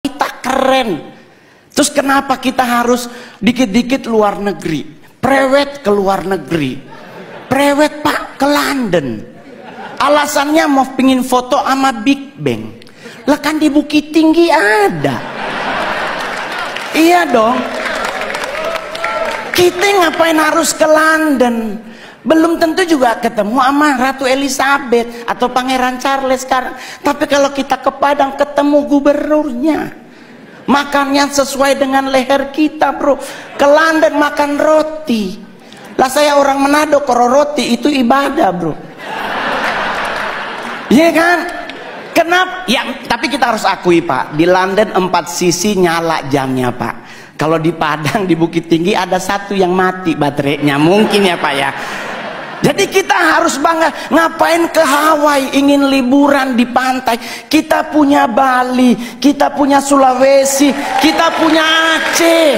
kita keren. Terus kenapa kita harus dikit-dikit luar negeri? Prewed ke luar negeri. Prewed Pak ke London. Alasannya mau pingin foto sama Big Bang. Lah kan di Bukit Tinggi ada. Iya dong. Kita ngapain harus ke London? Belum tentu juga ketemu sama Ratu Elizabeth atau Pangeran Charles sekarang. Tapi kalau kita ke Padang ketemu gubernurnya. Makannya sesuai dengan leher kita, bro. Ke London makan roti. Lah saya orang Manado, kalau roti itu ibadah, bro. Iya kan? Kenapa? Ya, tapi kita harus akui, Pak. Di London 4 sisi nyala jamnya, Pak. Kalau di Padang, di Bukit Tinggi ada satu yang mati baterainya. Mungkin ya, Pak ya. Jadi kita harus bangga. Ngapain ke Hawaii ingin liburan di pantai? Kita punya Bali, kita punya Sulawesi, kita punya Aceh.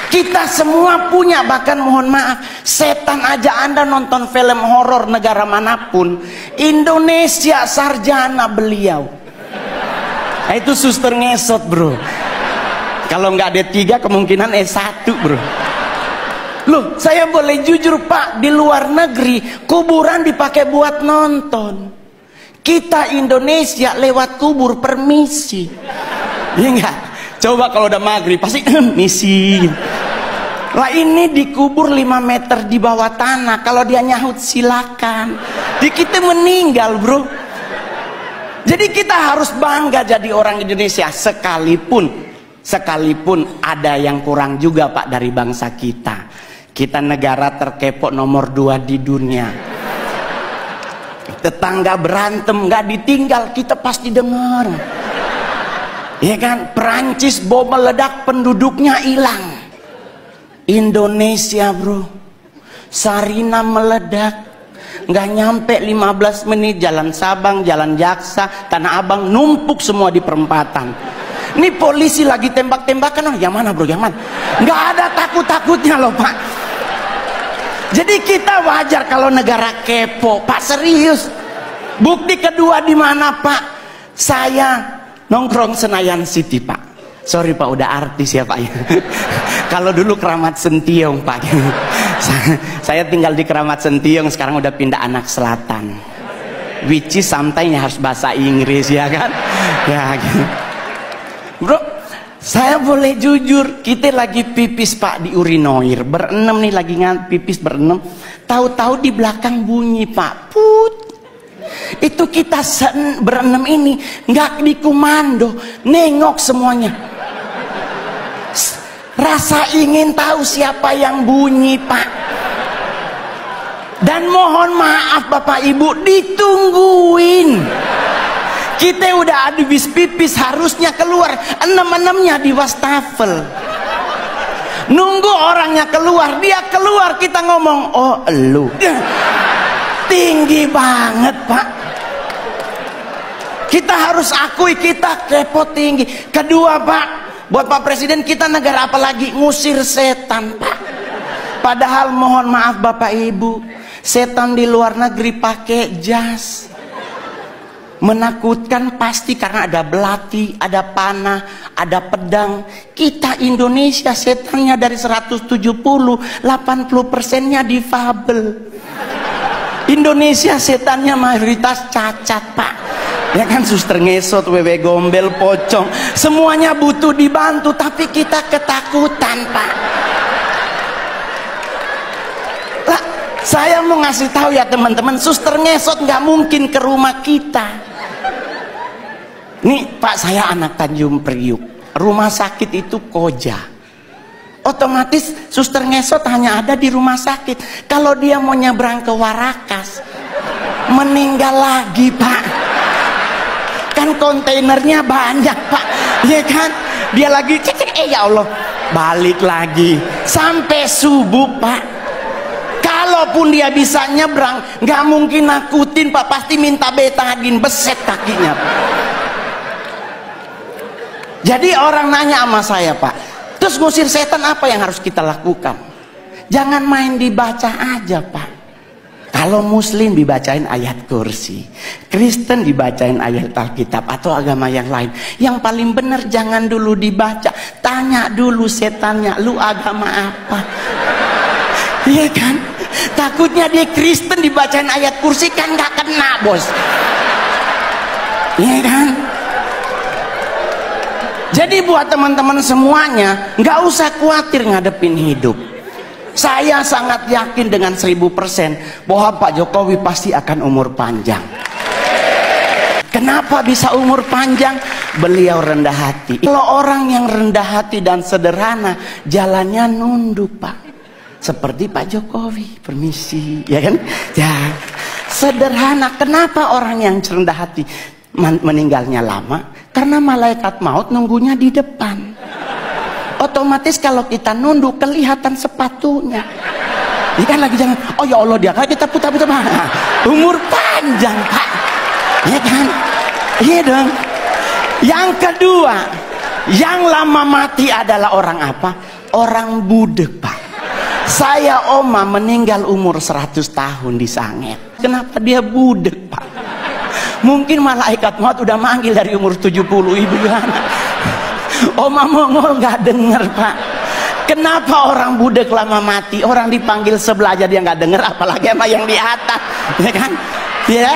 Kita semua punya. Bahkan mohon maaf, setan aja Anda nonton film horor negara manapun, Indonesia sarjana beliau. Nah, itu suster ngesot, bro. Kalau nggak D3 kemungkinan S1, bro. Loh, saya boleh jujur, Pak, di luar negeri kuburan dipakai buat nonton. Kita Indonesia lewat kubur permisi. Iya enggak? Coba kalau udah maghrib pasti misi. Lah ini dikubur 5 meter di bawah tanah. Kalau dia nyahut silakan. Di kita meninggal, bro. Jadi kita harus bangga jadi orang Indonesia sekalipun ada yang kurang juga, Pak, dari bangsa kita. Kita negara terkepo nomor 2 di dunia. Tetangga berantem nggak ditinggal, kita pasti dengar. Ya kan? Perancis bom meledak, penduduknya hilang. Indonesia, bro, Sarina meledak, nggak nyampe 15 menit jalan Sabang, jalan Jaksa, Tanah Abang numpuk semua di perempatan. Ini polisi lagi tembak-tembakan, yang mana, bro, yang mana? Nggak ada takut-takutnya loh, Pak. Jadi kita wajar kalau negara kepo, Pak, serius. Bukti kedua di mana, Pak? Saya nongkrong Senayan City, Pak. Sorry, Pak, udah artis ya, Pak ya. Kalau dulu Keramat Sentiong, Pak. Saya tinggal di Keramat Sentiong, sekarang udah pindah Anak Selatan. Which is sometimes harus bahasa Inggris, ya kan? Ya, gitu. Bro, saya boleh jujur, kita lagi pipis, Pak, di urinoir berenam nih, lagi pipis berenam. Tahu-tahu di belakang bunyi, Pak, put. Itu kita berenam ini nggak dikomando, nengok semuanya. Rasa ingin tahu siapa yang bunyi, Pak. Dan mohon maaf Bapak Ibu, ditungguin. Kita udah habis pipis, harusnya keluar, 6-6-nya di wastafel. Nunggu orangnya keluar, dia keluar, kita ngomong, oh elu. Tinggi banget, Pak. Kita harus akui kita kepo tinggi. Kedua, Pak, buat Pak Presiden, kita negara apa lagi? Ngusir setan, Pak. Padahal mohon maaf Bapak Ibu, setan di luar negeri pakai jas. Menakutkan pasti karena ada belati, ada panah, ada pedang. Kita Indonesia setannya dari 170, 80%-nya difabel. Indonesia setannya mayoritas cacat, Pak. Ya kan, suster ngesot, wewe gombel, pocong, semuanya butuh dibantu, tapi kita ketakutan, Pak. Lah, saya mau ngasih tahu ya teman-teman, suster ngesot nggak mungkin ke rumah kita. Nih Pak, saya anak Tanjung Priuk, rumah sakit itu Koja. Otomatis suster ngesot hanya ada di rumah sakit. Kalau dia mau nyebrang ke Warakas, meninggal lagi, Pak. Kan kontainernya banyak, Pak. Ya kan? Dia lagi cek, ya Allah, balik lagi sampai subuh, Pak. Kalaupun dia bisa nyebrang, nggak mungkin nakutin, Pak. Pasti minta betadin, beset kakinya, Pak. Jadi orang nanya sama saya, Pak, terus ngusir setan apa yang harus kita lakukan? Jangan main dibaca aja, Pak. Kalau Muslim dibacain ayat kursi, Kristen dibacain ayat Alkitab atau agama yang lain. Yang paling benar jangan dulu dibaca, tanya dulu setannya, lu agama apa? Iya kan? Takutnya dia Kristen dibacain ayat kursi kan gak kena, bos. Iya kan? Jadi buat teman-teman semuanya, gak usah khawatir ngadepin hidup. Saya sangat yakin dengan 1000% bahwa Pak Jokowi pasti akan umur panjang. Kenapa bisa umur panjang? Beliau rendah hati. Kalau orang yang rendah hati dan sederhana, jalannya nunduk, Pak. Seperti Pak Jokowi, permisi, ya kan? Ya, sederhana. Kenapa orang yang rendah hati meninggalnya lama? Karena malaikat maut nunggunya di depan. Otomatis kalau kita nunduk kelihatan sepatunya. Ini kan lagi jalan, oh ya Allah dia, kita putar-putar, umur panjang, Pak. Iya kan? Iya dong. Yang kedua, yang lama mati adalah orang apa? Orang budek, Pak. Saya oma meninggal umur 100 tahun di Sanget. Kenapa dia budek, Pak? Mungkin malaikat maut udah manggil dari umur 70, ibu anak. Oma Mongol gak denger, Pak. Kenapa orang budek lama mati? Orang dipanggil sebelah aja dia gak denger, apalagi sama yang di atas, ya kan? Ya.